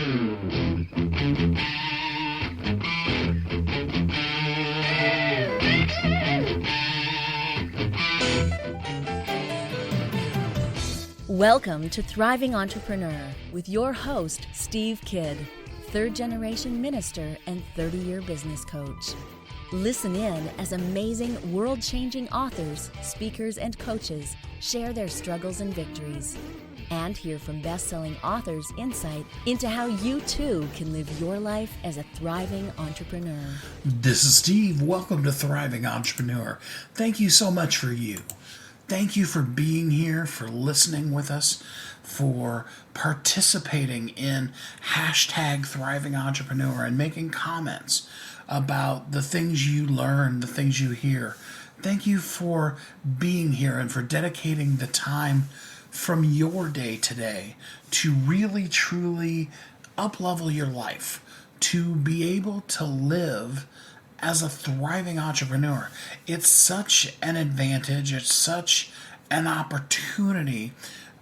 Welcome to Thriving Entrepreneur with your host, Steve Kidd, third-generation minister and 30-year business coach. Listen in as amazing, world-changing authors, speakers, and coaches share their struggles and victories. And hear from best-selling authors' insight into how you too can live your life as a thriving entrepreneur. This is Steve. Welcome to Thriving Entrepreneur. Thank you so much for you. Thank you for being here, for listening with us, for participating in hashtag Thriving Entrepreneur and making comments about the things you learn, the things you hear. Thank you for being here and for dedicating the time from your day today to really, truly up-level your life, to be able to live as a thriving entrepreneur. It's such an advantage. It's such an opportunity.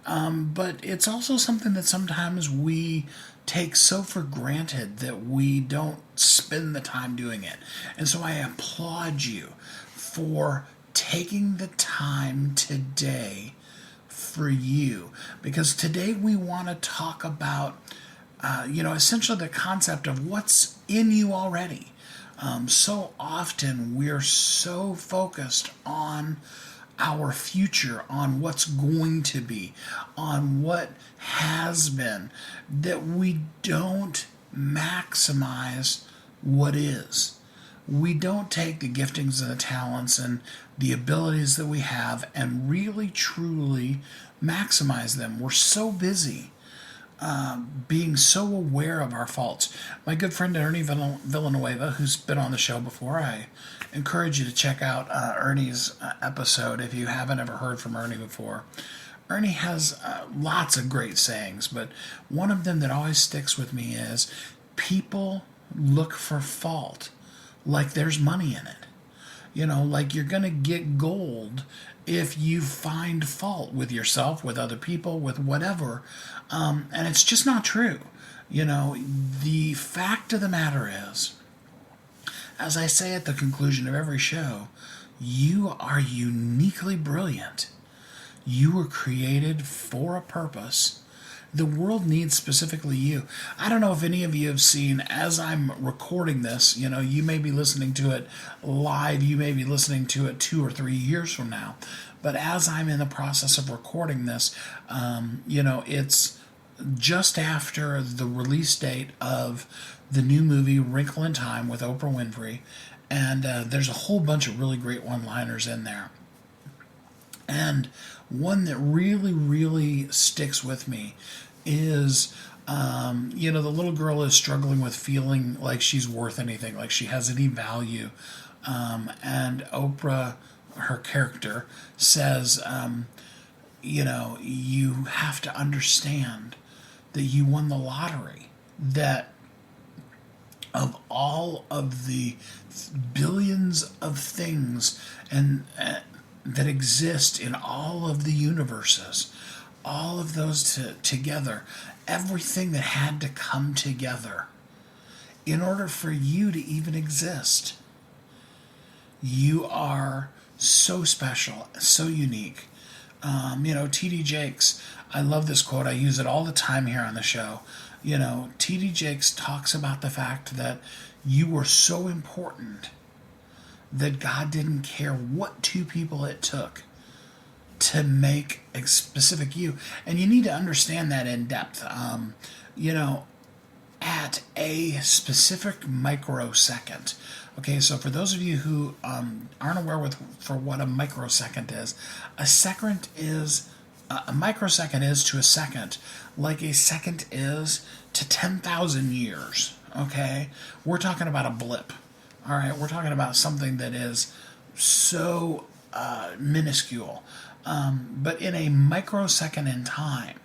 But it's also something that sometimes we take so for granted that we don't spend the time doing it. And so I applaud you for taking the time today for you. Because today we want to talk about, essentially the concept of what's in you already. So often we're so focused on our future, on what's going to be, on what has been, that we don't maximize what is. We don't take the giftings and the talents and the abilities that we have and really, truly maximize them. We're so busy being so aware of our faults. My good friend Ernie Villanueva, who's been on the show before, I encourage you to check out Ernie's episode if you haven't ever heard from Ernie before. Ernie has lots of great sayings, but one of them that always sticks with me is people look for fault like there's money in it. You know, like you're going to get gold if you find fault with yourself, with other people, with whatever. And it's just not true. You know, the fact of the matter is, as I say at the conclusion of every show, you are uniquely brilliant. You were created for a purpose. The world needs specifically you. I don't know if any of you have seen, as I'm recording this, you may be listening to it live, you may be listening to it 2 or 3 years from now. But as I'm in the process of recording this, it's just after the release date of the new movie Wrinkle in Time with Oprah Winfrey. And there's a whole bunch of really great one-liners in there. And one that really, really sticks with me is, the little girl is struggling with feeling like she's worth anything, like she has any value. And Oprah, her character, says, you have to understand that you won the lottery, that of all of the billions of things and that exist in all of the universes, all of those together, everything that had to come together in order for you to even exist. You are so special, so unique. T.D. Jakes, I love this quote. I use it all the time here on the show. T.D. Jakes talks about the fact that you were so important that God didn't care what 2 people it took to make a specific you. And you need to understand that in depth. At a specific microsecond. Okay, so for those of you who aren't aware for what a microsecond is, a microsecond is to a second like a second is to 10,000 years. Okay, we're talking about a blip. All right, we're talking about something that is so minuscule. But in a microsecond in time,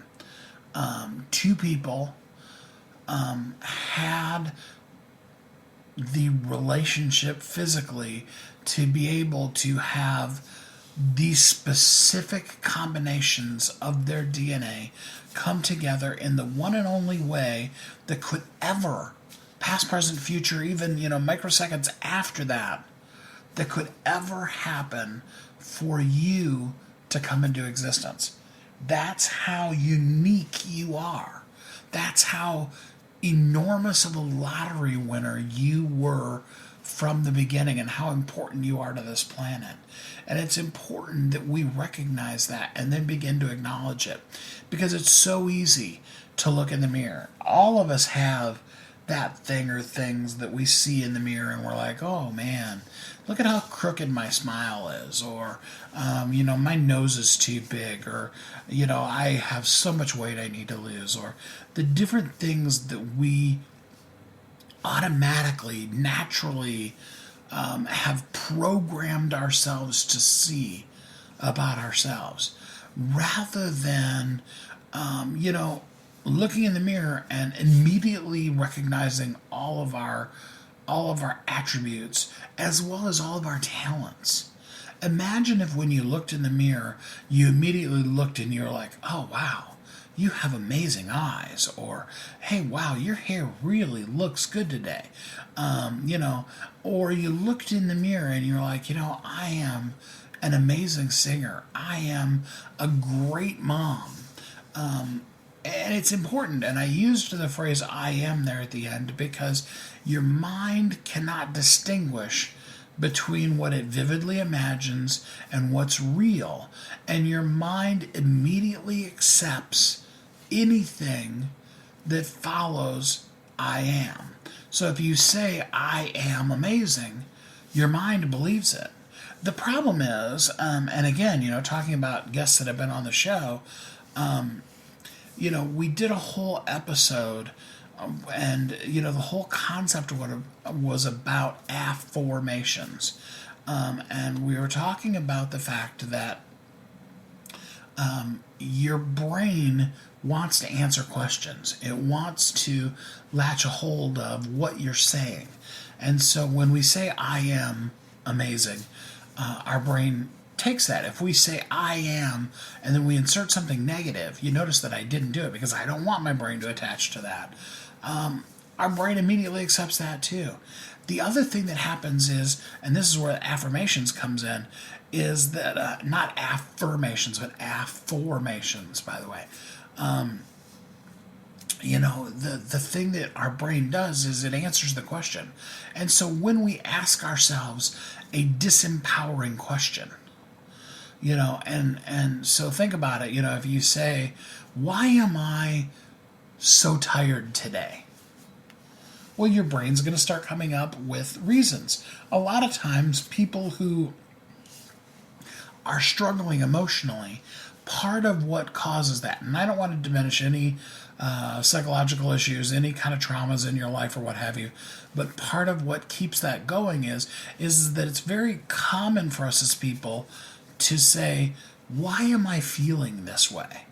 2 people had the relationship physically to be able to have these specific combinations of their DNA come together in the one and only way that could ever, past, present, future, even, microseconds after that, that could ever happen for you to come into existence. That's how unique you are. That's how enormous of a lottery winner you were from the beginning, and how important you are to this planet. And it's important that we recognize that and then begin to acknowledge it, because it's so easy to look in the mirror. All of us have that thing or things that we see in the mirror and we're like, oh man, look at how crooked my smile is, or my nose is too big, or I have so much weight I need to lose, or the different things that we automatically, naturally have programmed ourselves to see about ourselves, rather than looking in the mirror and immediately recognizing all of our attributes as well as all of our talents. Imagine if when you looked in the mirror, you immediately looked and you were like, oh wow, you have amazing eyes, or hey, wow, your hair really looks good today. Or you looked in the mirror and you're like, I am an amazing singer. I am a great mom. And it's important, and I used the phrase I am there at the end because your mind cannot distinguish between what it vividly imagines and what's real. And your mind immediately accepts anything that follows I am. So if you say I am amazing, your mind believes it. The problem is, and again, talking about guests that have been on the show, we did a whole episode, and the whole concept of what was about affirmations, and we were talking about the fact that your brain wants to answer questions. It wants to latch a hold of what you're saying, and so when we say I am amazing, our brain takes that. If we say I am and then we insert something negative, you notice that I didn't do it because I don't want my brain to attach to that. Our brain immediately accepts that too. The other thing that happens is, and this is where affirmations comes in, is that not affirmations but afformations, by the way. The thing that our brain does is it answers the question. And so when we ask ourselves a disempowering question, and so think about it, if you say, why am I so tired today? Well, your brain's going to start coming up with reasons. A lot of times people who are struggling emotionally, part of what causes that, and I don't want to diminish any psychological issues, any kind of traumas in your life or what have you, but part of what keeps that going is that it's very common for us as people to say, why am I feeling this way?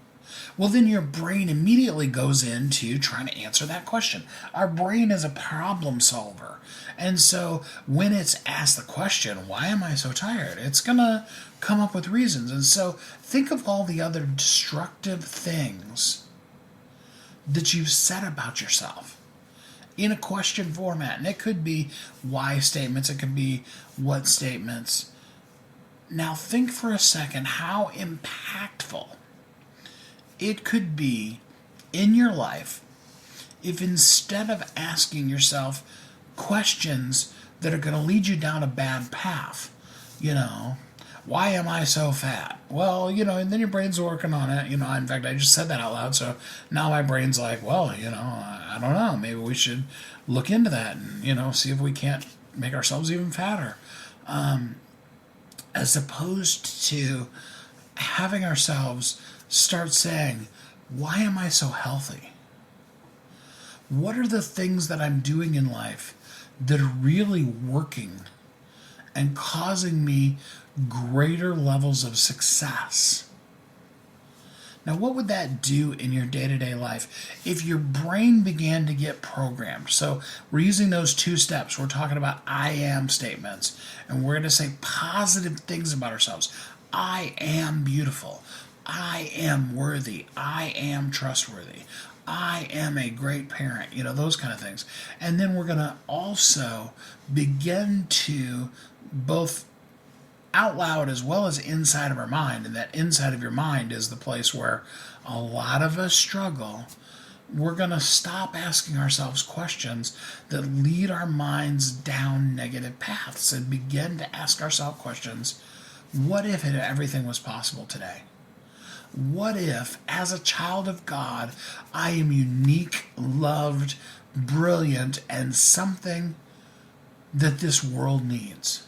Well, then your brain immediately goes into trying to answer that question. Our brain is a problem solver. And so when it's asked the question, why am I so tired? It's going to come up with reasons. And so think of all the other destructive things that you've said about yourself in a question format. And it could be why statements. It could be what statements. Now think for a second how impactful it could be in your life if instead of asking yourself questions that are going to lead you down a bad path, why am I so fat? Well, and then your brain's working on it. In fact, I just said that out loud, so now my brain's like, well, I don't know, maybe we should look into that and, see if we can't make ourselves even fatter. As opposed to having ourselves start saying, why am I so healthy? What are the things that I'm doing in life that are really working and causing me greater levels of success? Now, what would that do in your day-to-day life if your brain began to get programmed? So we're using those two steps. We're talking about I am statements, and we're going to say positive things about ourselves. I am beautiful. I am worthy. I am trustworthy. I am a great parent. Those kind of things. And then we're going to also begin to both out loud as well as inside of our mind. And that inside of your mind is the place where a lot of us struggle. We're going to stop asking ourselves questions that lead our minds down negative paths and begin to ask ourselves questions. What if everything was possible today? What if, as a child of God, I am unique, loved, brilliant, and something that this world needs?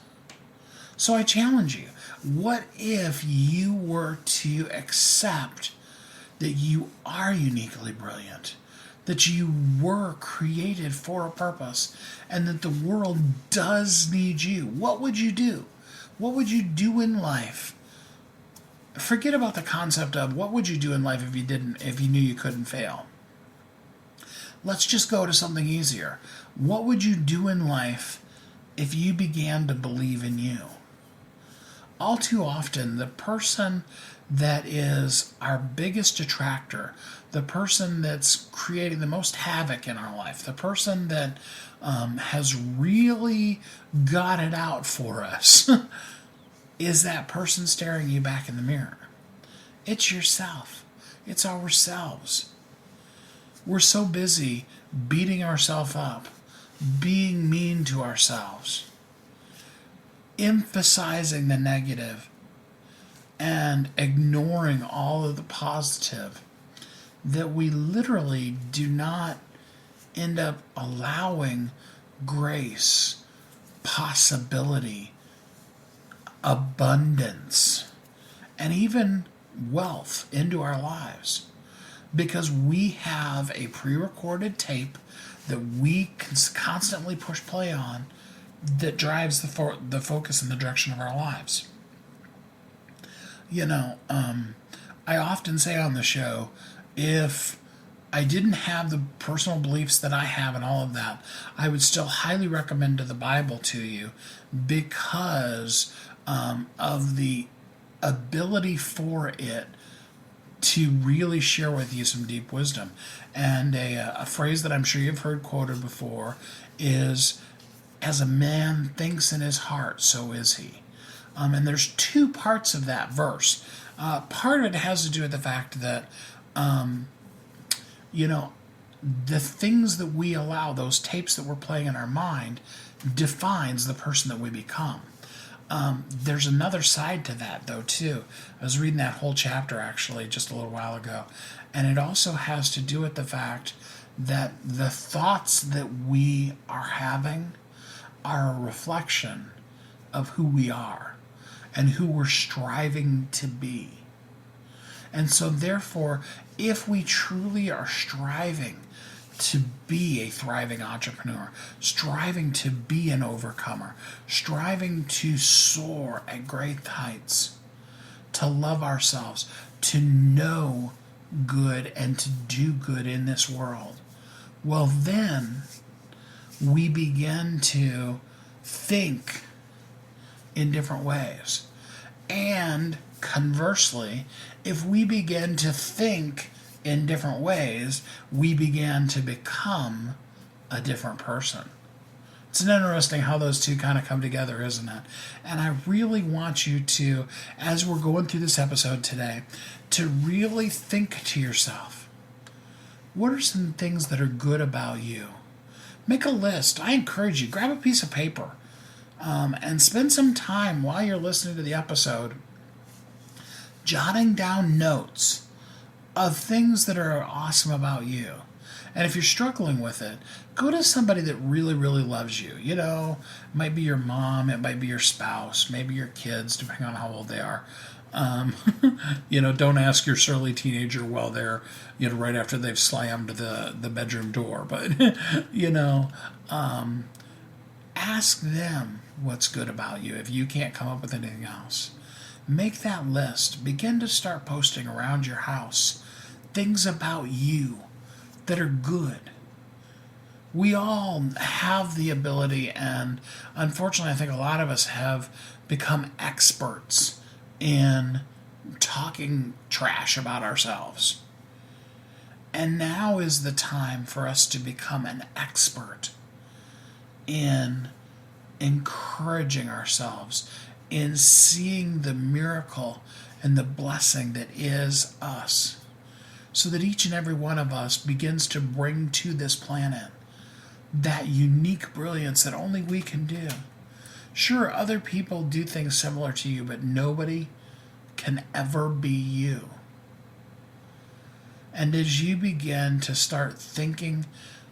So I challenge you. What if you were to accept that you are uniquely brilliant, that you were created for a purpose, and that the world does need you? What would you do? What would you do in life? Forget about the concept of what would you do in life if you knew you couldn't fail. Let's just go to something easier. What would you do in life if you began to believe in you? All too often, the person that is our biggest detractor, the person that's creating the most havoc in our life, the person that has really got it out for us, is that person staring you back in the mirror. It's yourself. It's ourselves. We're so busy beating ourselves up, being mean to ourselves, emphasizing the negative, and ignoring all of the positive, that we literally do not end up allowing grace, possibility, abundance, and even wealth into our lives, because we have a pre-recorded tape that we constantly push play on that drives the focus and the direction of our lives. I often say on the show, if I didn't have the personal beliefs that I have and all of that, I would still highly recommend the Bible to you, because of the ability for it to really share with you some deep wisdom. And a phrase that I'm sure you've heard quoted before is, as a man thinks in his heart, so is he. And there's two parts of that verse. Part of it has to do with the fact that, the things that we allow, those tapes that we're playing in our mind, defines the person that we become. There's another side to that, though, too. I was reading that whole chapter, actually, just a little while ago. And it also has to do with the fact that the thoughts that we are having are a reflection of who we are and who we're striving to be. And so, therefore, if we truly are striving to be a thriving entrepreneur, striving to be an overcomer, striving to soar at great heights, to love ourselves, to know good and to do good in this world, well, then we begin to think in different ways. And conversely, if we begin to think in different ways, we began to become a different person. It's interesting how those two kind of come together, isn't it? And I really want you to, as we're going through this episode today, to really think to yourself, what are some things that are good about you? Make a list. I encourage you, grab a piece of paper and spend some time while you're listening to the episode jotting down notes of things that are awesome about you. And if you're struggling with it, go to somebody that really, really loves you. It might be your mom, it might be your spouse, maybe your kids, depending on how old they are. Don't ask your surly teenager while they're, right after they've slammed the bedroom door. But, ask them what's good about you if you can't come up with anything else. Make that list. Begin to start posting around your house things about you that are good. We all have the ability, and unfortunately I think a lot of us have become experts in talking trash about ourselves. And now is the time for us to become an expert in encouraging ourselves, in seeing the miracle and the blessing that is us, so that each and every one of us begins to bring to this planet that unique brilliance that only we can do. Sure, other people do things similar to you, but nobody can ever be you. And as you begin to start thinking,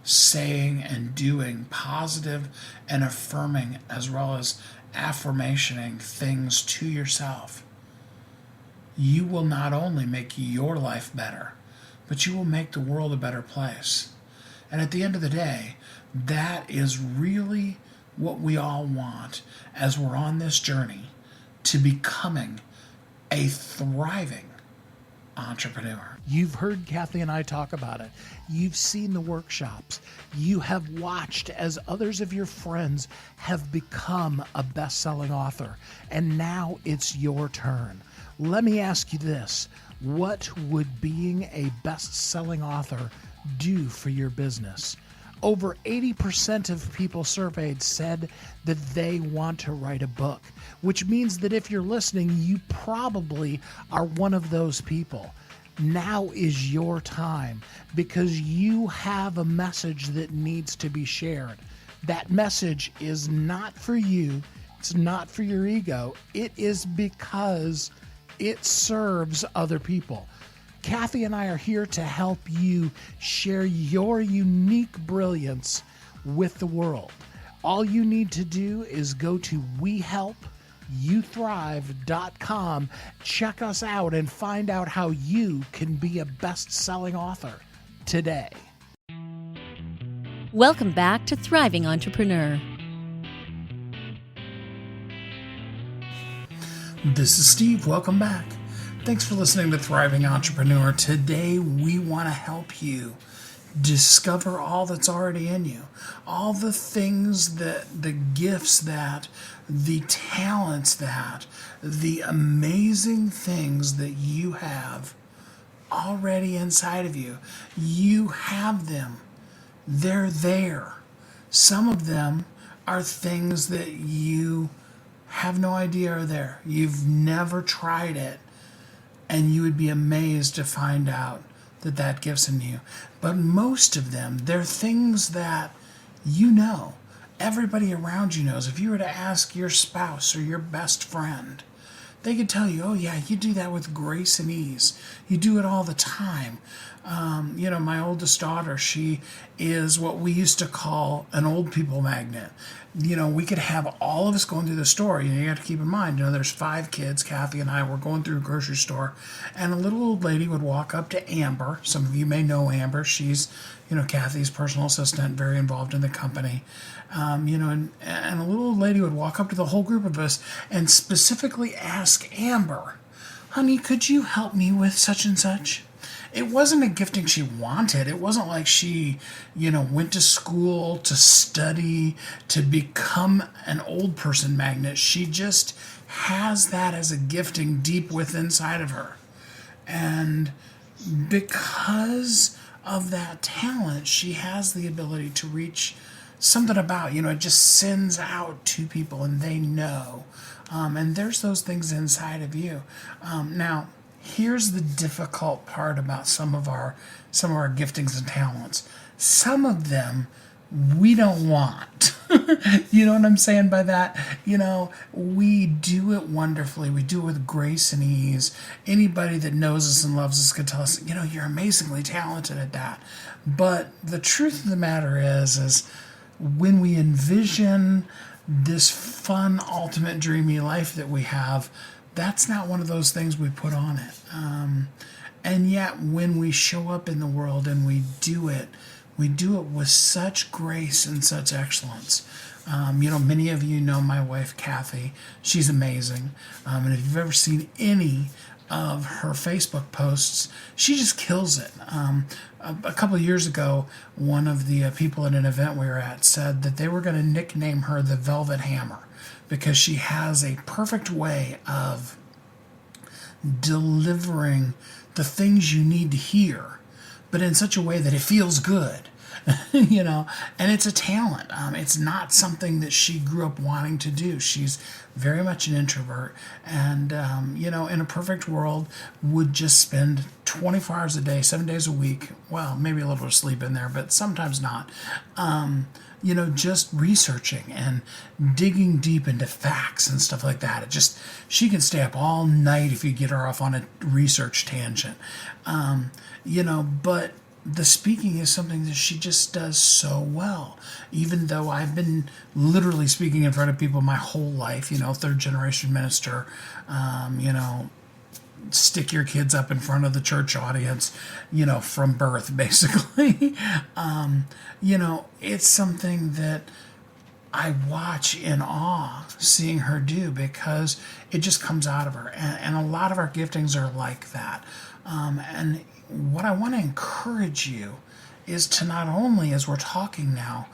saying, and doing positive and affirming, as well as affirmationing things to yourself, you will not only make your life better, but you will make the world a better place. And at the end of the day, that is really what we all want as we're on this journey to becoming a thriving entrepreneur. You've heard Kathy and I talk about it. You've seen the workshops. You have watched as others of your friends have become a best-selling author. And now it's your turn. Let me ask you this. What would being a best-selling author do for your business? Over 80% of people surveyed said that they want to write a book, which means that if you're listening, you probably are one of those people. Now is your time, because you have a message that needs to be shared. That message is not for you. It's not for your ego. It is because it serves other people. Kathy and I are here to help you share your unique brilliance with the world. All you need to do is go to WeHelpYouThrive.com, check us out, and find out how you can be a best-selling author today. Welcome back to Thriving Entrepreneur. This is Steve. Welcome back. Thanks for listening to Thriving Entrepreneur. Today, we want to help you discover all that's already in you, all the things that, the gifts that, the talents that, the amazing things that you have already inside of you. You have them. They're there. Some of them are things that you have no idea are there. You've never tried it. And you would be amazed to find out that that gift's in you. But most of them, they're things that you know. Everybody around you knows. If you were to ask your spouse or your best friend, they could tell you, oh yeah, you do that with grace and ease. You do it all the time. My oldest daughter, she is what we used to call an old people magnet. We could have all of us going through the store. You have to keep in mind, there's 5 kids. Kathy and I were going through a grocery store, and a little old lady would walk up to Amber. Some of you may know Amber. She's, Kathy's personal assistant, very involved in the company. And a little old lady would walk up to the whole group of us and specifically ask Amber, honey, could you help me with such and such? It wasn't a gifting she wanted. It wasn't like she, went to school to study to become an old person magnet. She just has that as a gifting deep within inside of her. And because of that talent, she has the ability to reach something about, it just sends out to people and they know. And there's those things inside of you. Now, here's the difficult part about some of our giftings and talents. Some of them we don't want. You know what I'm saying by that? We do it wonderfully. We do it with grace and ease. Anybody that knows us and loves us could tell us, you're amazingly talented at that. But the truth of the matter is when we envision this fun, ultimate, dreamy life that we have, that's not one of those things we put on it. And yet when we show up in the world and we do it with such grace and such excellence. Many of you know my wife, Kathy. She's amazing. And if you've ever seen any of her Facebook posts, she just kills it. A couple of years ago, one of the people at an event we were at said that they were going to nickname her the Velvet Hammer, because she has a perfect way of delivering the things you need to hear, but in such a way that it feels good. And it's a talent. It's not something that she grew up wanting to do. She's very much an introvert, and in a perfect world, would just spend 24 hours a day, 7 days a week. Well, maybe a little bit of sleep in there, but sometimes not. Just researching and digging deep into facts and stuff like that. She can stay up all night if you get her off on a research tangent. But the speaking is something that she just does so well. Even though I've been literally speaking in front of people my whole life, third generation minister, stick your kids up in front of the church audience, from birth, basically. It's something that I watch in awe seeing her do, because it just comes out of her. And a lot of our giftings are like that. And what I want to encourage you is to not only, as we're talking now,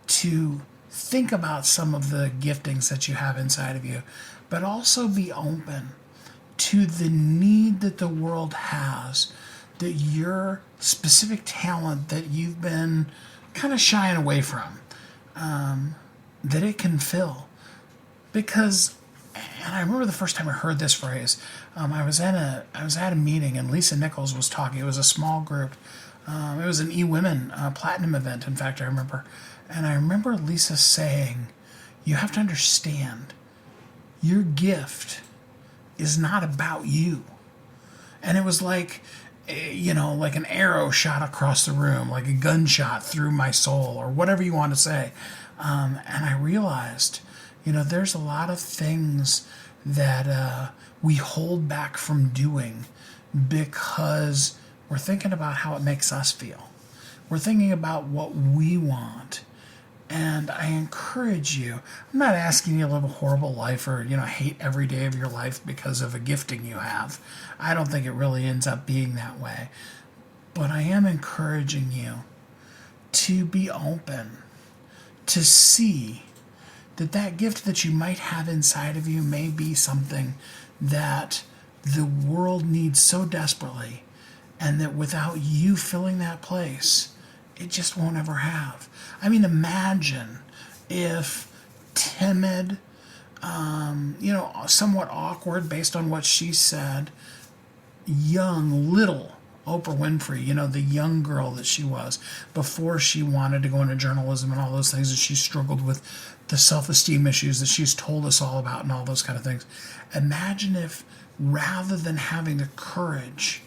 to think about some of the giftings that you have inside of you, but also be open to the need that the world has, that your specific talent that you've been kind of shying away from, that it can fill. Because, and I remember the first time I heard this phrase, I was at a meeting and Lisa Nichols was talking. It was a small group. It was an E-Women Platinum event, in fact, I remember. And I remember Lisa saying, you have to understand, your gift is not about you. And it was like, like an arrow shot across the room, like a gunshot through my soul, or whatever you want to say. And I realized, there's a lot of things that we hold back from doing because we're thinking about how it makes us feel. We're thinking about what we want. And I encourage you, I'm not asking you to live a horrible life or, hate every day of your life because of a gifting you have. I don't think it really ends up being that way. But I am encouraging you to be open, to see that gift that you might have inside of you may be something that the world needs so desperately, and that without you filling that place, it just won't ever have. I mean, imagine if timid, somewhat awkward based on what she said, young, little Oprah Winfrey, the young girl that she was before she wanted to go into journalism and all those things, and she struggled with the self-esteem issues that she's told us all about and all those kind of things. Imagine if, rather than having the courage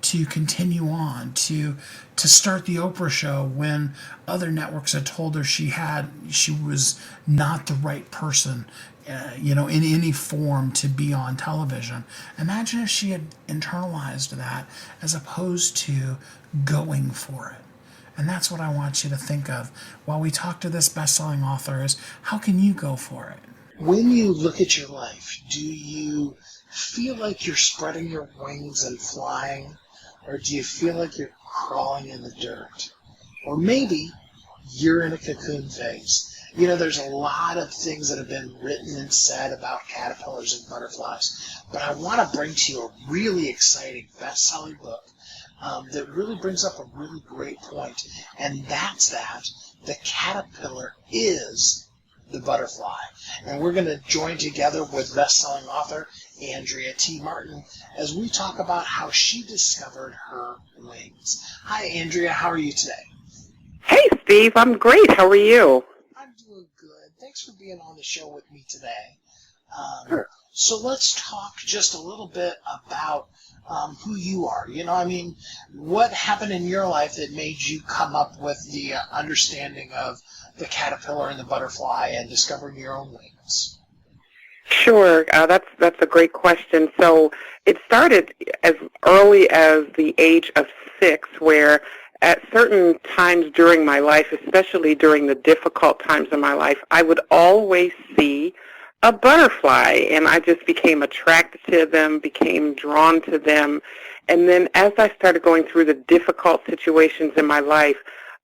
to continue on, to start the Oprah show when other networks had told her she was not the right person, in any form to be on television. Imagine if she had internalized that as opposed to going for it. And that's what I want you to think of while we talk to this best-selling author, is how can you go for it? When you look at your life, do you feel like you're spreading your wings and flying? Or do you feel like you're crawling in the dirt? Or maybe you're in a cocoon phase. There's a lot of things that have been written and said about caterpillars and butterflies. But I want to bring to you a really exciting best-selling book that really brings up a really great point. And that's that the caterpillar is the butterfly. And we're going to join together with best-selling author Andrea T. Martin as we talk about how she discovered her wings. Hi, Andrea. How are you today? Hey, Steve. I'm great. How are you? I'm doing good. Thanks for being on the show with me today. Sure. So let's talk just a little bit about who you are. What happened in your life that made you come up with the understanding of the caterpillar and the butterfly and discovering your own wings? Sure. That's a great question. So it started as early as the age of 6, where at certain times during my life, especially during the difficult times in my life, I would always see a butterfly, and I just became attracted to them, became drawn to them. And then as I started going through the difficult situations in my life,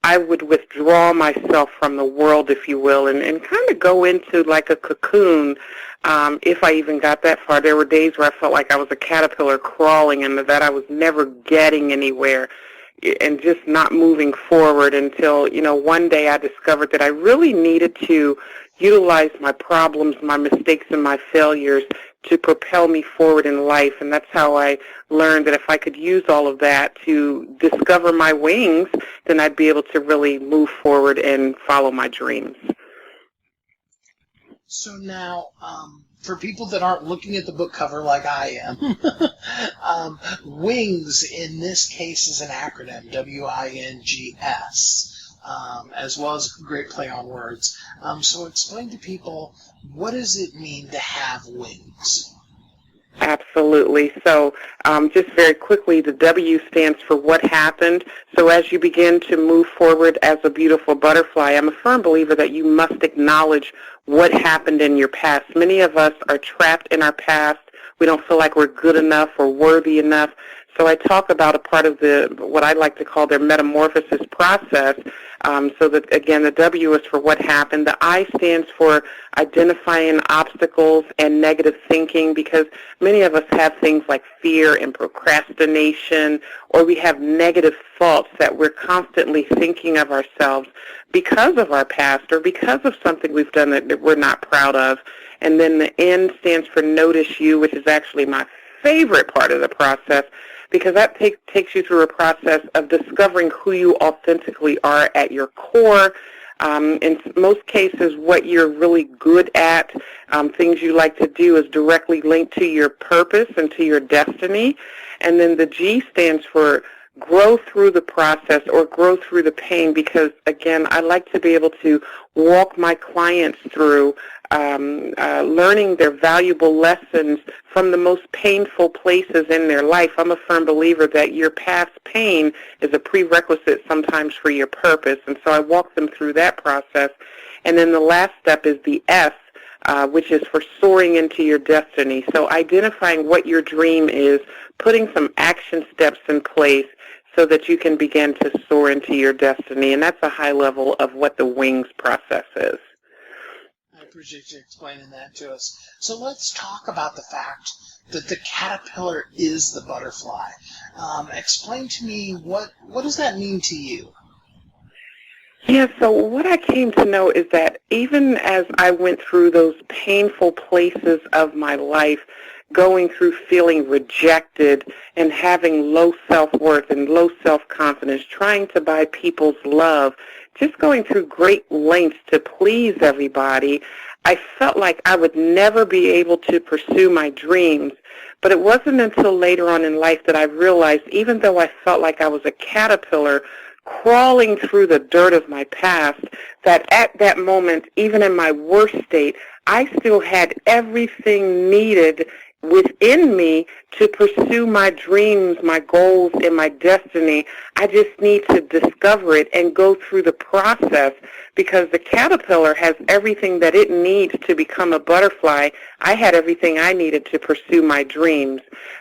I would withdraw myself from the world, if you will, and kind of go into like a cocoon. If I even got that far, there were days where I felt like I was a caterpillar crawling and that I was never getting anywhere and just not moving forward until, one day I discovered that I really needed to utilize my problems, my mistakes, and my failures to propel me forward in life. And that's how I learned that if I could use all of that to discover my wings, then I'd be able to really move forward and follow my dreams. So now, for people that aren't looking at the book cover like I am, WINGS in this case is an acronym, WINGS, as well as a great play on words. So explain to people, what does it mean to have wings? Absolutely. So just very quickly, the W stands for what happened. So as you begin to move forward as a beautiful butterfly, I'm a firm believer that you must acknowledge what happened in your past. Many of us are trapped in our past. We don't feel like we're good enough or worthy enough. So I talk about a part of what I like to call their metamorphosis process. So that, again, the W is for what happened. The I stands for identifying obstacles and negative thinking, because many of us have things like fear and procrastination, or we have negative thoughts that we're constantly thinking of ourselves because of our past or because of something we've done that we're not proud of. And then the N stands for notice you, which is actually my favorite part of the process, because that takes you through a process of discovering who you authentically are at your core. In most cases, what you're really good at, things you like to do, is directly linked to your purpose and to your destiny. And then the G stands for grow through the process or grow through the pain, because, again, I like to be able to walk my clients through learning their valuable lessons from the most painful places in their life. I'm a firm believer that your past pain is a prerequisite sometimes for your purpose, and so I walk them through that process. And then the last step is the S, which is for soaring into your destiny. So identifying what your dream is, putting some action steps in place so that you can begin to soar into your destiny. And that's a high level of what the WINGS process is. I appreciate you explaining that to us. So let's talk about the fact that the caterpillar is the butterfly. Explain to me, what does that mean to you? Yeah, so what I came to know is that even as I went through those painful places of my life, going through feeling rejected and having low self-worth and low self-confidence, trying to buy people's love, just going through great lengths to please everybody, I felt like I would never be able to pursue my dreams. But it wasn't until later on in life that I realized, even though I felt like I was a caterpillar crawling through the dirt of my past, that at that moment, even in my worst state, I still had everything needed within me to pursue my dreams, my goals, and my destiny. I just need to discover it and go through the process, because the caterpillar has everything that it needs to become a butterfly. I had everything I needed to pursue my dreams.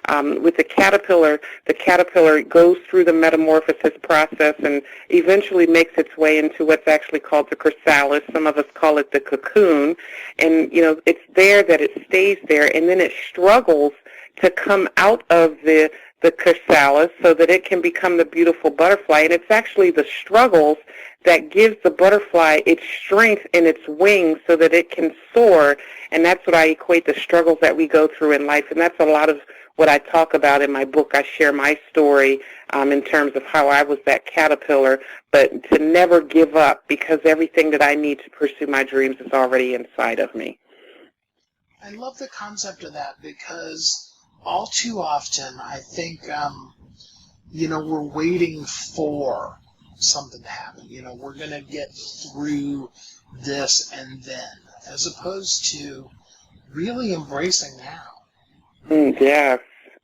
With the caterpillar goes through the metamorphosis process and eventually makes its way into what's actually called the chrysalis. Some of us call it the cocoon. And, it's there that it stays there, and then it struggles to come out of the chrysalis so that it can become the beautiful butterfly. And it's actually the struggles that gives the butterfly its strength in its wings so that it can soar. And that's what I equate the struggles that we go through in life. And that's a lot of what I talk about in my book. I share my story in terms of how I was that caterpillar, but to never give up, because everything that I need to pursue my dreams is already inside of me. I love the concept of that, because all too often I think, we're waiting for something to happen. We're going to get through this and then, as opposed to really embracing now. Yes,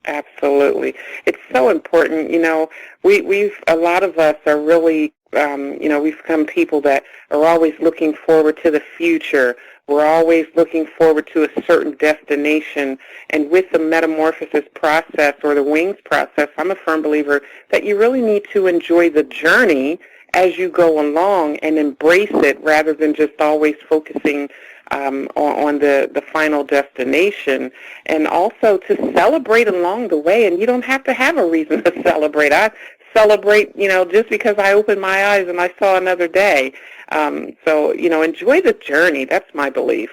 absolutely. It's so important. A lot of us are really, we've become people that are always looking forward to the future. We're always looking forward to a certain destination. And with the metamorphosis process or the WINGS process, I'm a firm believer that you really need to enjoy the journey as you go along and embrace it rather than just always focusing on the final destination, and also to celebrate along the way. And you don't have to have a reason to celebrate. I celebrate, just because I opened my eyes and I saw another day. So, enjoy the journey. That's my belief.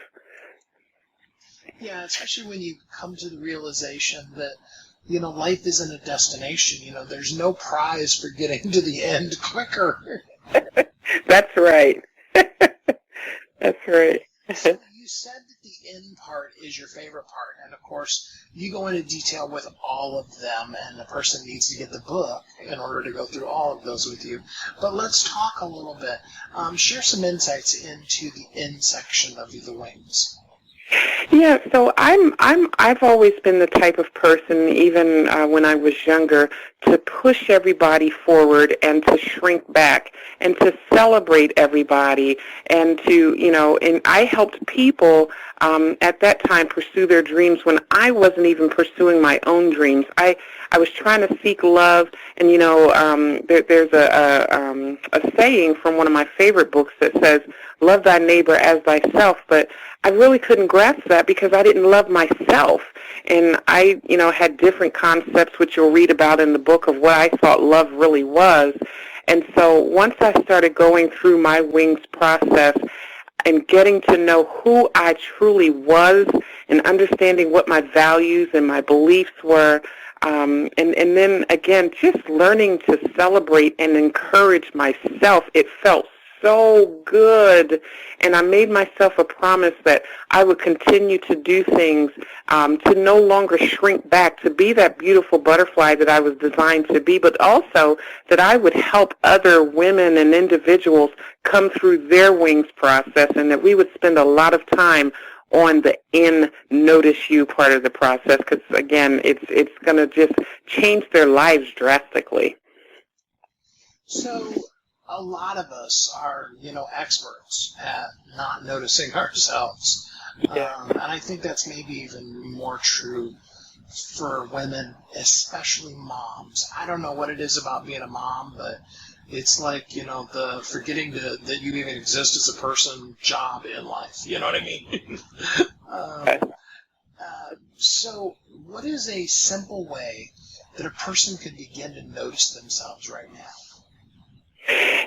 Yeah, especially when you come to the realization that, life isn't a destination. There's no prize for getting to the end quicker. That's right. That's right. So you said that the end part is your favorite part, and of course, you go into detail with all of them, and the person needs to get the book in order to go through all of those with you. But let's talk a little bit. Share some insights into the end section of the wings. Yeah, so I've always been the type of person, even when I was younger, to push everybody forward and to shrink back and to celebrate everybody, and to, and I helped people at that time pursue their dreams when I wasn't even pursuing my own dreams. I was trying to seek love, and there's a saying from one of my favorite books that says, "Love thy neighbor as thyself," but I really couldn't grasp that because I didn't love myself. And I, had different concepts, which you'll read about in the book, of what I thought love really was. And so once I started going through my wings process and getting to know who I truly was and understanding what my values and my beliefs were, and then, again, just learning to celebrate and encourage myself, it felt so good. And I made myself a promise that I would continue to do things, to no longer shrink back, to be that beautiful butterfly that I was designed to be, but also that I would help other women and individuals come through their wings process, and that we would spend a lot of time on the notice you part of the process, because, again, it's going to just change their lives drastically. So a lot of us are, experts at not noticing ourselves. Yeah. And I think that's maybe even more true for women, especially moms. I don't know what it is about being a mom, but it's like, the forgetting that you even exist as a person job in life. You know what I mean? So what is a simple way that a person can begin to notice themselves right now?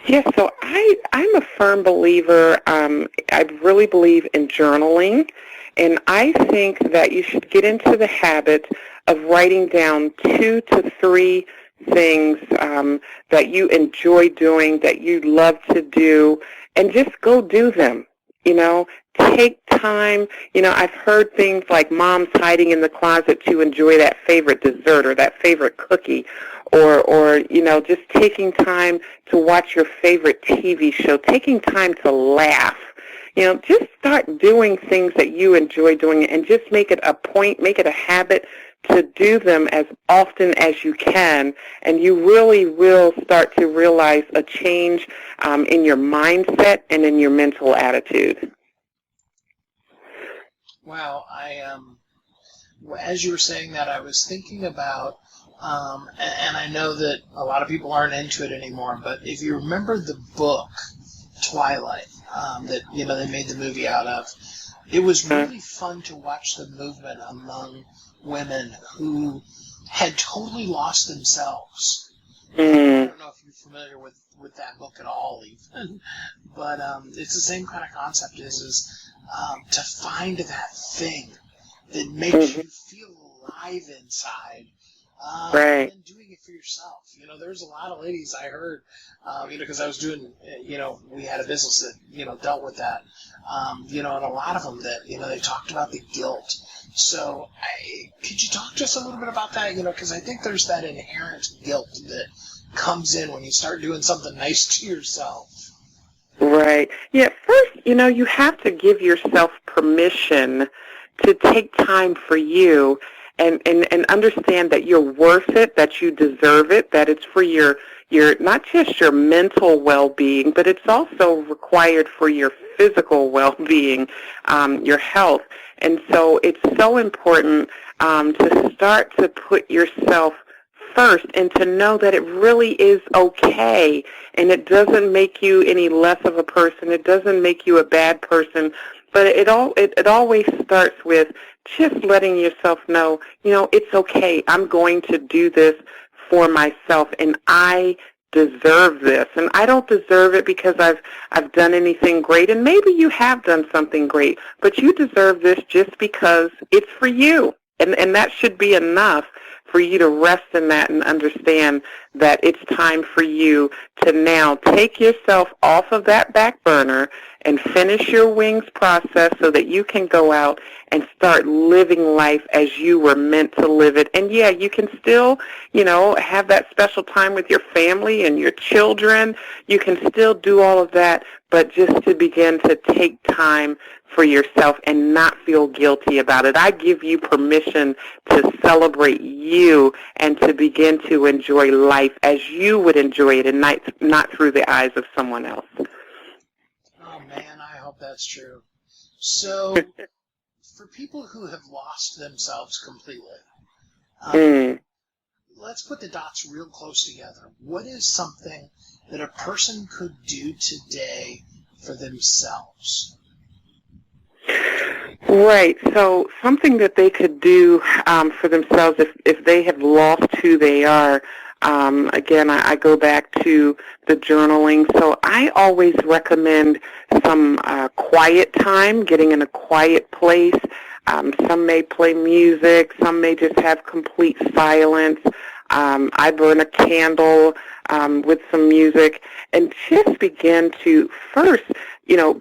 Yes, so I'm a firm believer. I really believe in journaling, and I think that you should get into the habit of writing down 2 to 3 things that you enjoy doing, that you love to do, and just go do them. Take time. I've heard things like moms hiding in the closet to enjoy that favorite dessert or that favorite cookie, or just taking time to watch your favorite TV show, taking time to laugh. Just start doing things that you enjoy doing, and just make it a point, make it a habit to do them as often as you can, and you really will start to realize a change in your mindset and in your mental attitude. Wow, as you were saying that, I was thinking about, and I know that a lot of people aren't into it anymore, but if you remember the book Twilight, that they made the movie out of, it was really fun to watch the movement among women who had totally lost themselves. I don't know if you're familiar with that book at all, even, but it's the same kind of concept. Is to find that thing that makes you feel alive inside, Right. and doing it for yourself. There's a lot of ladies I heard, because I was doing, we had a business that, dealt with that, and a lot of them that, they talked about the guilt. So could you talk to us a little bit about that? Because I think there's that inherent guilt that comes in when you start doing something nice to yourself. Right. Yeah, first, you have to give yourself permission to take time for you, and understand that you're worth it, that you deserve it, that it's for your not just your mental well-being, but it's also required for your physical well-being, your health. And so it's so important to start to put yourself first, and to know that it really is okay, and it doesn't make you any less of a person. It doesn't make you a bad person, but it always starts with just letting yourself know, it's okay. I'm going to do this for myself, and I deserve this. And I don't deserve it because I've done anything great, and maybe you have done something great, but you deserve this just because it's for you. And that should be enough for you to rest in that and understand that it's time for you to now take yourself off of that back burner and finish your wings process so that you can go out and start living life as you were meant to live it. And yeah, you can still, have that special time with your family and your children. You can still do all of that, but just to begin to take time for yourself and not feel guilty about it. I give you permission to celebrate you and to begin to enjoy life as you would enjoy it and not through the eyes of someone else. Oh, man, I hope that's true. So, for people who have lost themselves completely, let's put the dots real close together. What is something that a person could do today for themselves? Right. So something that they could do for themselves if they have lost who they are. Again, I go back to the journaling. So I always recommend some quiet time, getting in a quiet place. Some may play music. Some may just have complete silence. I burn a candle with some music and just begin to first,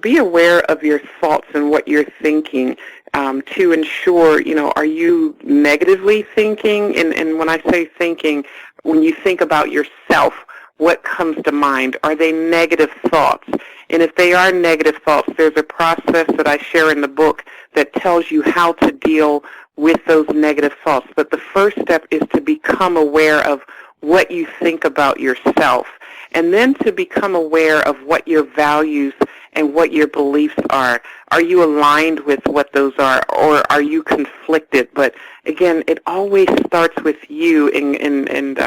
be aware of your thoughts and what you're thinking to ensure, are you negatively thinking? And when I say thinking, when you think about yourself, what comes to mind? Are they negative thoughts? And if they are negative thoughts, there's a process that I share in the book that tells you how to deal with those negative thoughts. But the first step is to become aware of what you think about yourself, and then to become aware of what your values and what your beliefs are. Are you aligned with what those are, or are you conflicted? But again, it always starts with you and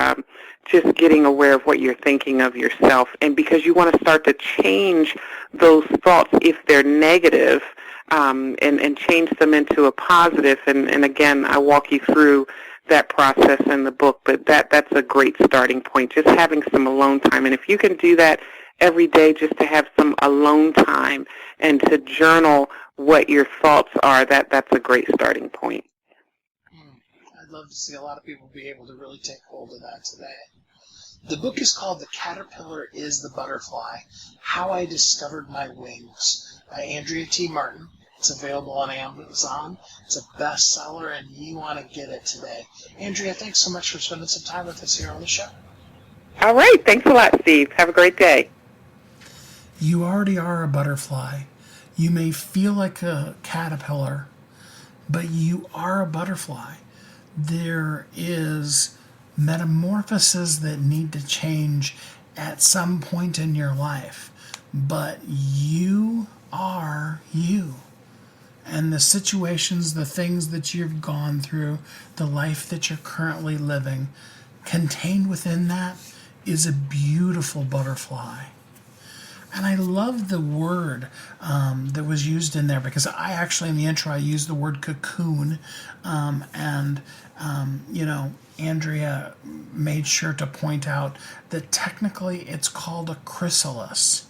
just getting aware of what you're thinking of yourself. And because you want to start to change those thoughts if they're negative, and change them into a positive. And again, I walk you through that process in the book, but that's a great starting point, just having some alone time. And if you can do that every day, just to have some alone time and to journal what your thoughts are, that's a great starting point. I'd love to see a lot of people be able to really take hold of that today. The book is called The Caterpillar is the Butterfly, How I Discovered My Wings, by Andrea T. Martin. It's available on Amazon. It's a bestseller, and you want to get it today. Andrea, thanks so much for spending some time with us here on the show. All right. Thanks a lot, Steve. Have a great day. You already are a butterfly. You may feel like a caterpillar, but you are a butterfly. There is metamorphoses that need to change at some point in your life, but you are you. And the situations, the things that you've gone through, the life that you're currently living, contained within that is a beautiful butterfly. And I love the word that was used in there, because I actually, in the intro, I used the word cocoon. Andrea made sure to point out that technically it's called a chrysalis.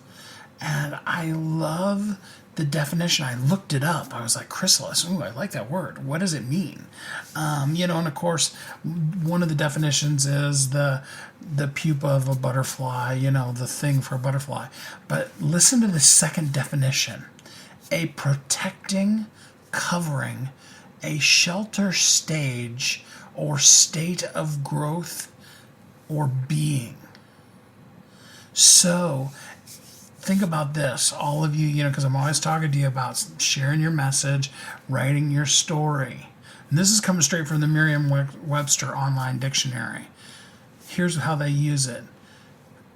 And I love the definition. I looked it up. I was like, chrysalis. Ooh, I like that word. What does it mean? And of course, one of the definitions is the pupa of a butterfly, the thing for a butterfly. But listen to the second definition. A protecting, covering, a shelter stage or state of growth or being. So, think about this, all of you, because I'm always talking to you about sharing your message, writing your story. And this is coming straight from the Merriam-Webster Online Dictionary. Here's how they use it.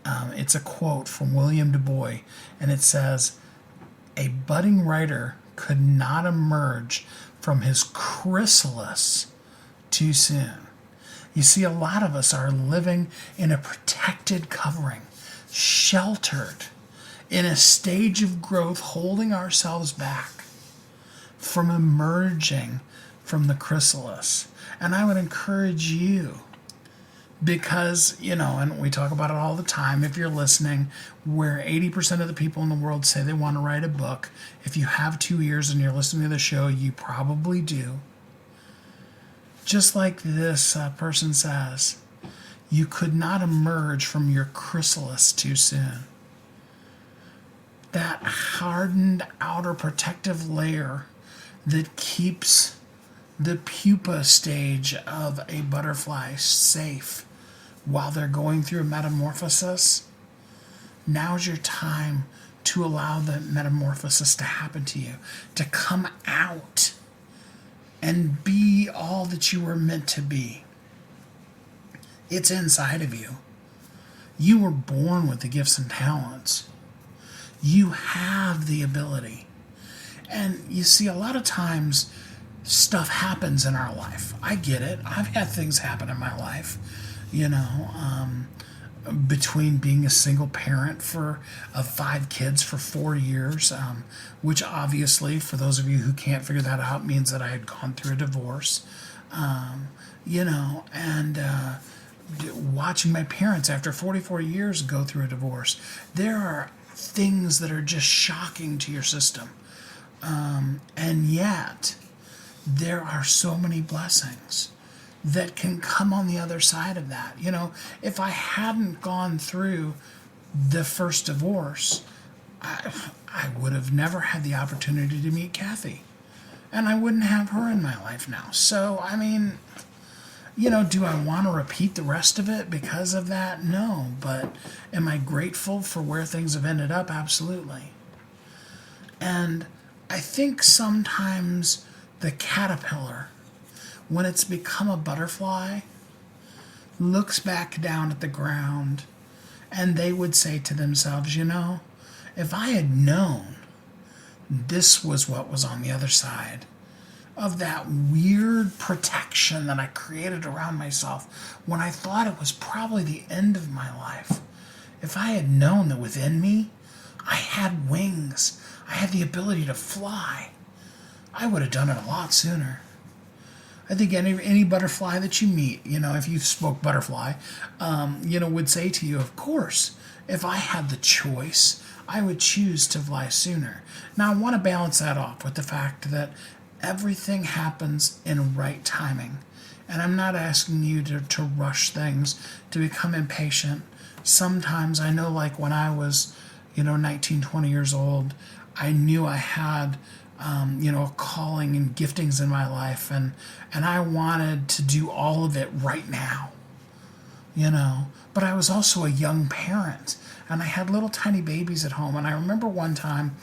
It's a quote from William Du Bois, and it says, "A budding writer could not emerge from his chrysalis too soon." You see, a lot of us are living in a protected covering, sheltered, in a stage of growth, holding ourselves back from emerging from the chrysalis. And I would encourage you, because, and we talk about it all the time, if you're listening, where 80% of the people in the world say they want to write a book, if you have 2 ears and you're listening to the show, you probably do. Just like this person says, you could not emerge from your chrysalis too soon. That hardened outer protective layer that keeps the pupa stage of a butterfly safe while they're going through a metamorphosis. Now's your time to allow the metamorphosis to happen to you, to come out and be all that you were meant to be. It's inside of you. You were born with the gifts and talents. You have the ability. And you see, a lot of times stuff happens in our life. I get it. I've had things happen in my life, between being a single parent of 5 kids for 4 years, which obviously, for those of you who can't figure that out, means that I had gone through a divorce, watching my parents after 44 years go through a divorce. There are things that are just shocking to your system. And yet, there are so many blessings that can come on the other side of that. If I hadn't gone through the first divorce, I would have never had the opportunity to meet Kathy. And I wouldn't have her in my life now. So, do I want to repeat the rest of it because of that? No. But am I grateful for where things have ended up? Absolutely. And I think sometimes the caterpillar, when it's become a butterfly, looks back down at the ground and they would say to themselves, if I had known this was what was on the other side of that weird protection that I created around myself when I thought it was probably the end of my life, if I had known that within me I had wings, I had the ability to fly, I would have done it a lot sooner. I think any butterfly that you meet, if you spoke butterfly, would say to you, of course, if I had the choice, I would choose to fly sooner. Now, I want to balance that off with the fact that everything happens in right timing. And I'm not asking you to rush things, to become impatient. Sometimes I know, like when I was, 19, 20 years old, I knew I had a calling and giftings in my life, and I wanted to do all of it right now, but I was also a young parent, and I had little tiny babies at home. And I remember one time,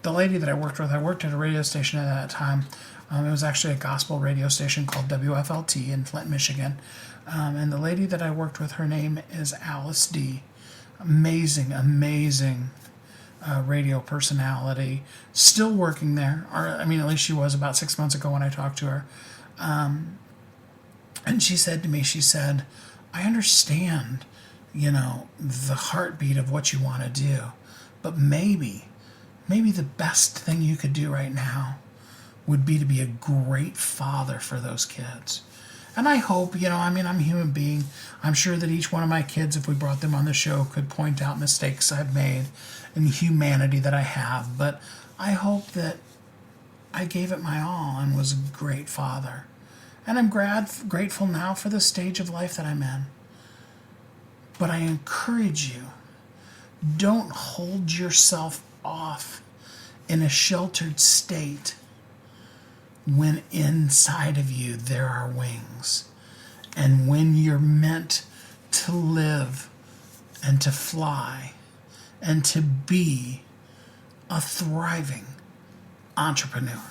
the lady that I worked with, I worked at a radio station at that time. It was actually a gospel radio station called WFLT in Flint, Michigan. And the lady that I worked with, her name is Alice D. Amazing radio personality, still working there. At least she was about 6 months ago when I talked to her. And she said to me, I understand, the heartbeat of what you want to do, but maybe the best thing you could do right now would be to be a great father for those kids. And I hope, I'm a human being. I'm sure that each one of my kids, if we brought them on the show, could point out mistakes I've made and humanity that I have. But I hope that I gave it my all and was a great father. And I'm grateful now for the stage of life that I'm in. But I encourage you, don't hold yourself off in a sheltered state when inside of you there are wings, and when you're meant to live and to fly and to be a thriving entrepreneur.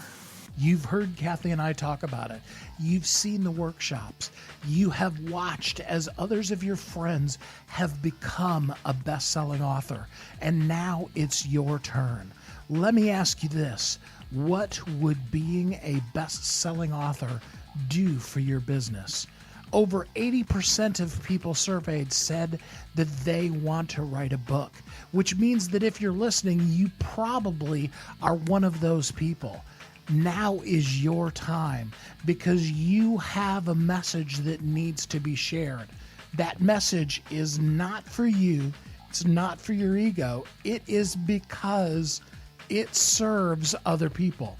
You've heard Kathy and I talk about it. You've seen the workshops. You have watched as others of your friends have become a best-selling author, and now it's your turn. Let me ask you this. What would being a best-selling author do for your business? over 80% of people surveyed said that they want to write a book, which means that if you're listening, you probably are one of those people. Now is your time because you have a message that needs to be shared. That message is not for you. It's not for your ego. It is because it serves other people.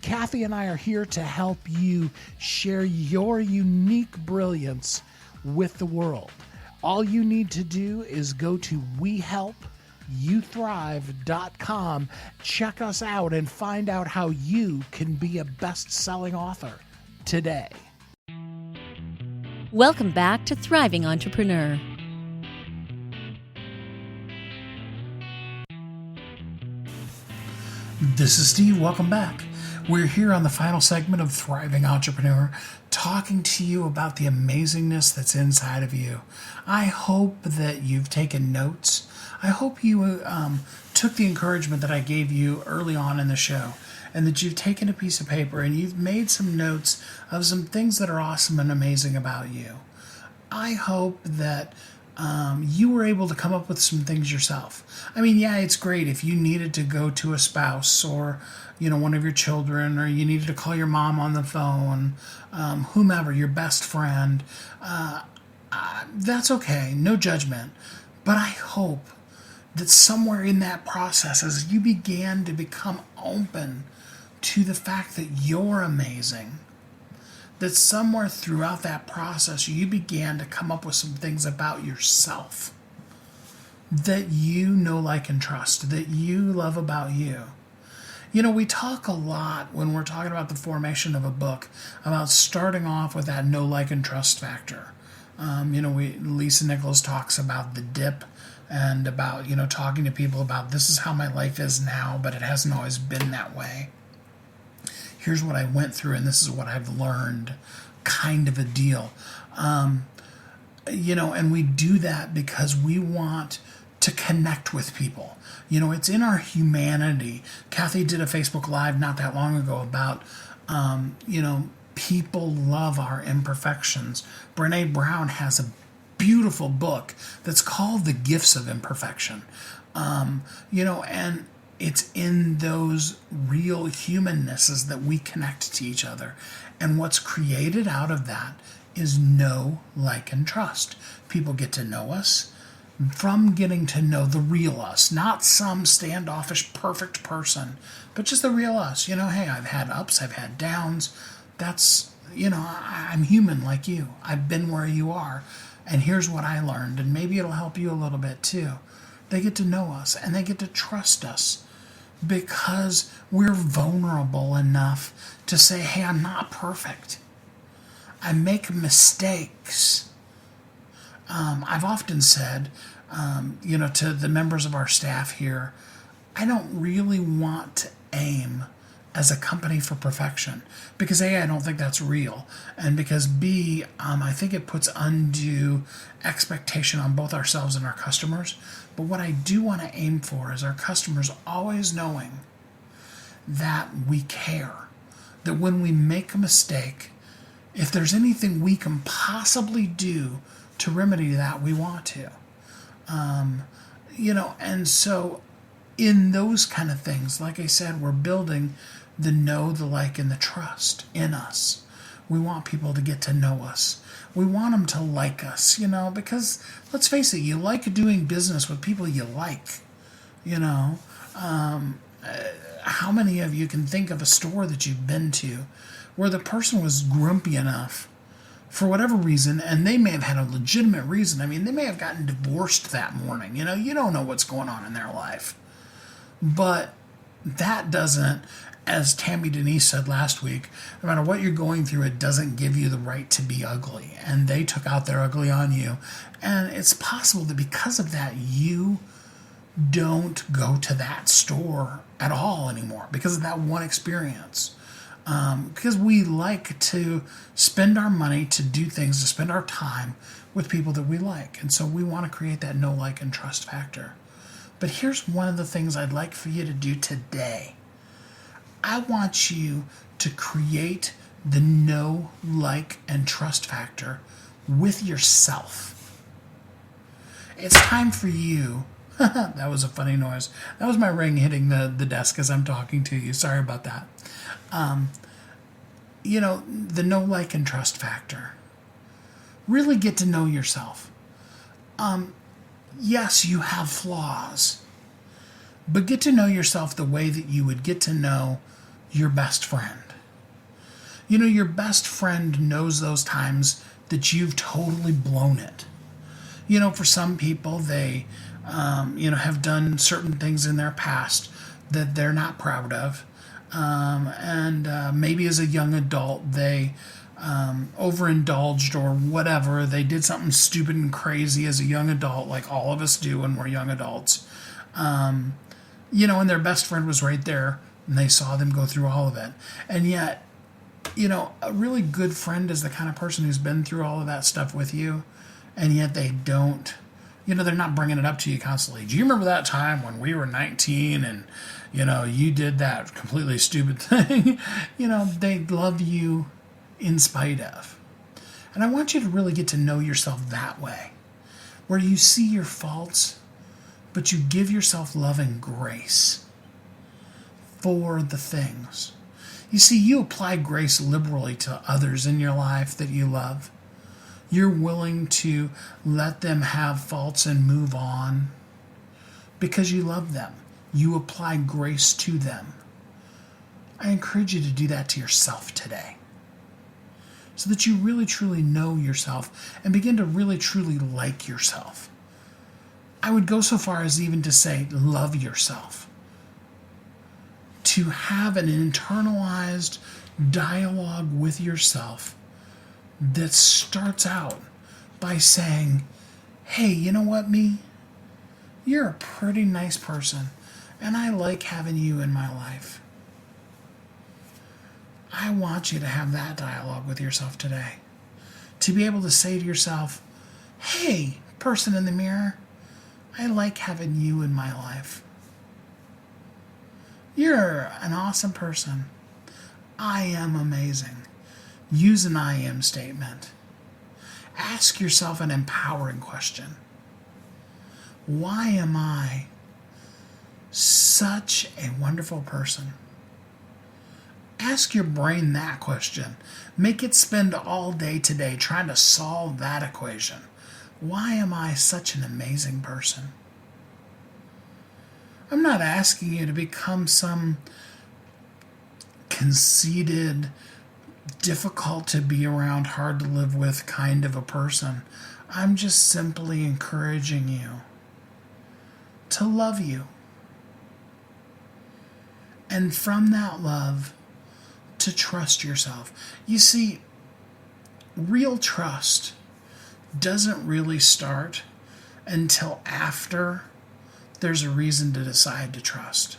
Kathy and I are here to help you share your unique brilliance with the world. All you need to do is go to wehelpyouthrive.com, check us out, and find out how you can be a best-selling author today. Welcome back to Thriving Entrepreneur. This is Steve. Welcome back. We're here on the final segment of Thriving Entrepreneur, talking to you about the amazingness that's inside of you. I hope that you've taken notes. I hope you took the encouragement that I gave you early on in the show, and that you've taken a piece of paper and you've made some notes of some things that are awesome and amazing about you. I hope that you were able to come up with some things yourself. I mean, yeah, it's great if you needed to go to a spouse or, one of your children, or you needed to call your mom on the phone, whomever, your best friend. That's okay, no judgment. But I hope that somewhere in that process, as you began to become open to the fact that you're amazing, that somewhere throughout that process you began to come up with some things about yourself that you know, like, and trust, that you love about you. We talk a lot when we're talking about the formation of a book about starting off with that know, like, and trust factor. Lisa Nichols talks about the dip and about, talking to people about this is how my life is now, but it hasn't always been that way. Here's what I went through, and this is what I've learned, kind of a deal. And we do that because we want to connect with people. It's in our humanity. Kathy did a Facebook Live not that long ago about, people love our imperfections. Brene Brown has a beautiful book that's called The Gifts of Imperfection. And it's in those real humannesses that we connect to each other. And what's created out of that is know, like, and trust. People get to know us from getting to know the real us, not some standoffish, perfect person, but just the real us. Hey, I've had ups, I've had downs. That's, I'm human like you. I've been where you are. And here's what I learned. And maybe it'll help you a little bit too. They get to know us and they get to trust us because we're vulnerable enough to say, hey, I'm not perfect. I make mistakes. I've often said, to the members of our staff here, I don't really want to aim as a company for perfection because A, I don't think that's real, and because B, I think it puts undue expectation on both ourselves and our customers. But what I do want to aim for is our customers always knowing that we care, that when we make a mistake, if there's anything we can possibly do to remedy that, we want to. And so in those kind of things, like I said, we're building the know, the like, and the trust in us. We want people to get to know us. We want them to like us, because let's face it, you like doing business with people you like, how many of you can think of a store that you've been to where the person was grumpy enough for whatever reason, and they may have had a legitimate reason. I mean, they may have gotten divorced that morning. You don't know what's going on in their life. But that doesn't, as Tammy Denise said last week, no matter what you're going through, it doesn't give you the right to be ugly. And they took out their ugly on you. And it's possible that because of that, you don't go to that store at all anymore because of that one experience. Because we like to spend our money to do things, to spend our time with people that we like. And so we want to create that know, like, and trust factor. But here's one of the things I'd like for you to do today. I want you to create the know, like, and trust factor with yourself. It's time for you. That was a funny noise. That was my ring hitting the desk as I'm talking to you. Sorry about that. The know, like, and trust factor. Really get to know yourself. Yes, you have flaws, but get to know yourself the way that you would get to know your best friend. Your best friend knows those times that you've totally blown it. For some people, they, have done certain things in their past that they're not proud of. And maybe as a young adult, they overindulged or whatever. They did something stupid and crazy as a young adult, like all of us do when we're young adults. And their best friend was right there, and they saw them go through all of it. And yet, a really good friend is the kind of person who's been through all of that stuff with you, and yet they don't, they're not bringing it up to you constantly. Do you remember that time when we were 19 and, you did that completely stupid thing? They love you in spite of. And I want you to really get to know yourself that way, where you see your faults, but you give yourself love and grace for the things. You see, you apply grace liberally to others in your life that you love. You're willing to let them have faults and move on because you love them. You apply grace to them. I encourage you to do that to yourself today, so that you really truly know yourself and begin to really truly like yourself. I would go so far as even to say love yourself. To have an internalized dialogue with yourself that starts out by saying, hey, you know what, me? You're a pretty nice person, and I like having you in my life. I want you to have that dialogue with yourself today. To be able to say to yourself, hey, person in the mirror, I like having you in my life. You're an awesome person. I am amazing. Use an I am statement. Ask yourself an empowering question. Why am I such a wonderful person? Ask your brain that question. Make it spend all day today trying to solve that equation. Why am I such an amazing person? I'm not asking you to become some conceited, difficult to be around, hard to live with kind of a person. I'm just simply encouraging you to love you. And from that love, to trust yourself. You see, real trust doesn't really start until after there's a reason to decide to trust.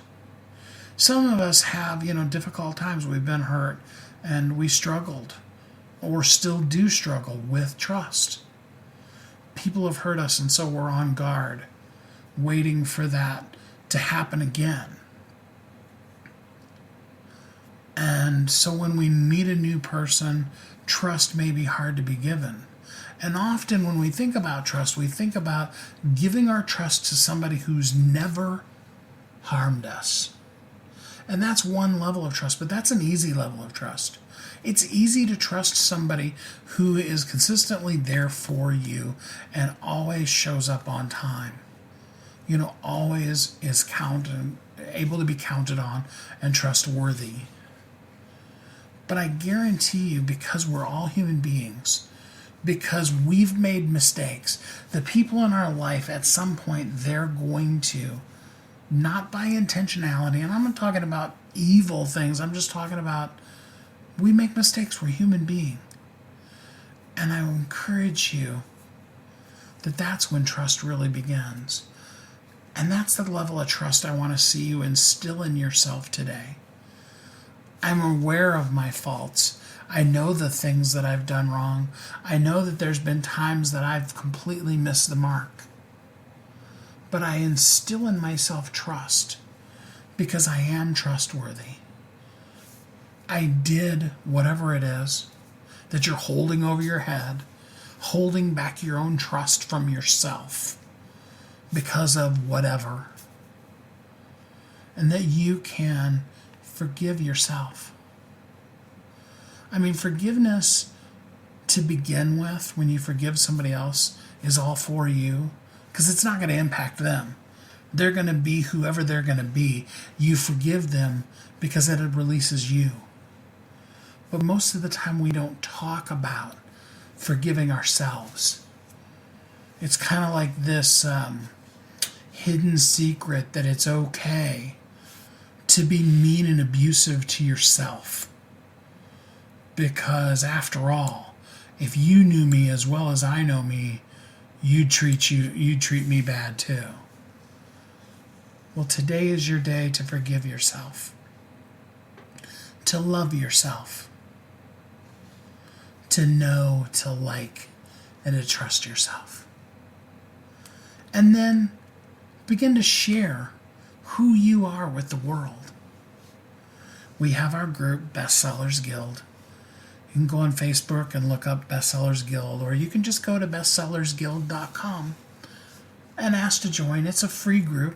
Some of us have, difficult times. We've been hurt and we struggled or still do struggle with trust. People have hurt us, and so we're on guard, waiting for that to happen again. And so when we meet a new person, trust may be hard to be given. And often when we think about trust, we think about giving our trust to somebody who's never harmed us. And that's one level of trust, but that's an easy level of trust. It's easy to trust somebody who is consistently there for you and always shows up on time. Always is able to be counted on and trustworthy. But I guarantee you, because we're all human beings, because we've made mistakes, the people in our life at some point, they're going to, not by intentionality, and I'm not talking about evil things, I'm just talking about we make mistakes, we're human beings. And I will encourage you that that's when trust really begins. And that's the level of trust I want to see you instill in yourself today. I'm aware of my faults. I know the things that I've done wrong. I know that there's been times that I've completely missed the mark. But I instill in myself trust because I am trustworthy. I did whatever it is that you're holding over your head, holding back your own trust from yourself because of whatever. And that you can forgive yourself. I mean, forgiveness to begin with, when you forgive somebody else, is all for you, because it's not going to impact them. They're going to be whoever they're going to be. You forgive them because it releases you. But most of the time we don't talk about forgiving ourselves. It's kind of like this hidden secret that it's okay to be mean and abusive to yourself. Because after all, if you knew me as well as I know me, you'd treat me bad too. Well, today is your day to forgive yourself, to love yourself, to know, to like, and to trust yourself. And then begin to share who you are with the world. We have our group, Bestsellers Guild. You can go on Facebook and look up Bestsellers Guild, or you can just go to bestsellersguild.com and ask to join. It's a free group.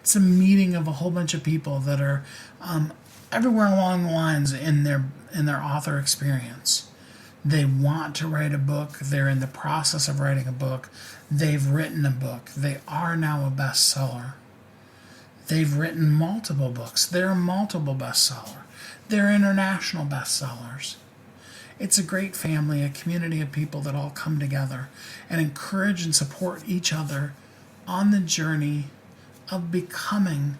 It's a meeting of a whole bunch of people that are everywhere along the lines in their author experience. They want to write a book. They're in the process of writing a book. They've written a book. They are now a bestseller. They've written multiple books. They're a multiple bestseller. They're international bestsellers. It's a great family, a community of people that all come together and encourage and support each other on the journey of becoming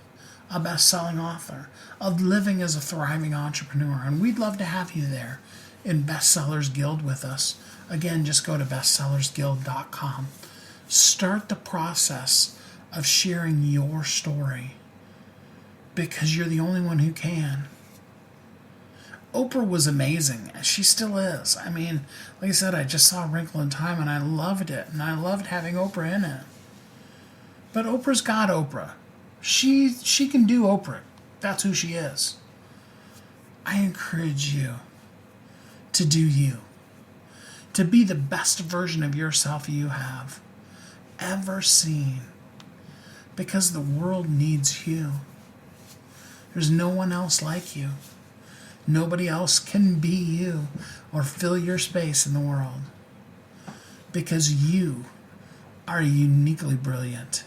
a best-selling author, of living as a thriving entrepreneur. And we'd love to have you there in Bestsellers Guild with us. Again, just go to bestsellersguild.com. Start the process of sharing your story, because you're the only one who can. Oprah was amazing. She still is. I mean, like I said, I just saw A Wrinkle in Time and I loved it. And I loved having Oprah in it. But Oprah's got Oprah. She can do Oprah. That's who she is. I encourage you to do you. To be the best version of yourself you have ever seen. Because the world needs you. There's no one else like you. Nobody else can be you or fill your space in the world, because you are uniquely brilliant.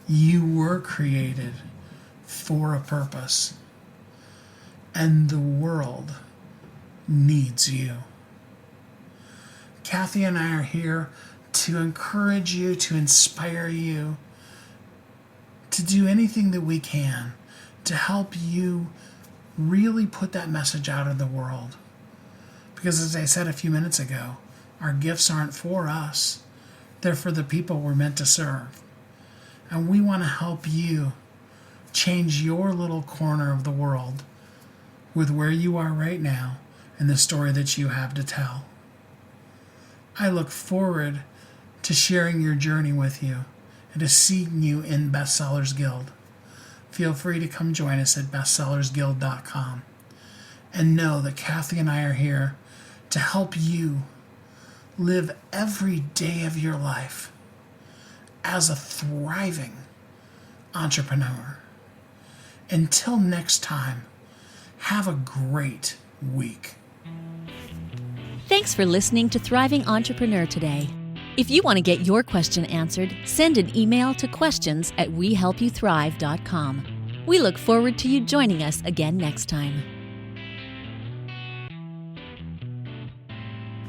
You were created for a purpose, and the world needs you. Kathy and I are here to encourage you, to inspire you, to do anything that we can to help you really put that message out in the world. Because as I said a few minutes ago, our gifts aren't for us. They're for the people we're meant to serve. And we want to help you change your little corner of the world with where you are right now and the story that you have to tell. I look forward to sharing your journey with you and to seeing you in Bestsellers Guild. Feel free to come join us at bestsellersguild.com. And know that Kathy and I are here to help you live every day of your life as a thriving entrepreneur. Until next time, have a great week. Thanks for listening to Thriving Entrepreneur today. If you want to get your question answered, send an email to questions@wehelpyouthrive.com. We look forward to you joining us again next time.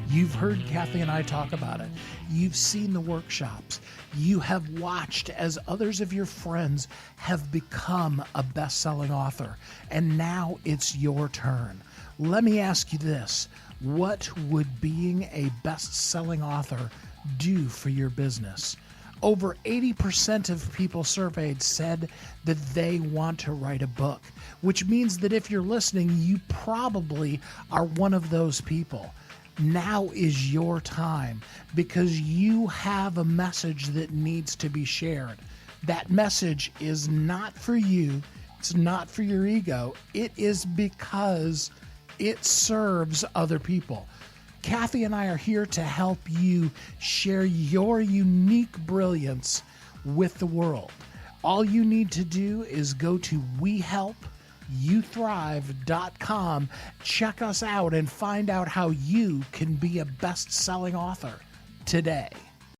You've heard Kathy and I talk about it. You've seen the workshops. You have watched as others of your friends have become a best-selling author. And now it's your turn. Let me ask you this. What would being a best-selling author do for your business? Over 80% of people surveyed said that they want to write a book, which means that if you're listening, you probably are one of those people. Now is your time, because you have a message that needs to be shared. That message is not for you. It's not for your ego. It is because it serves other people. Kathy and I are here to help you share your unique brilliance with the world. All you need to do is go to wehelpyouthrive.com, check us out, and find out how you can be a best-selling author today.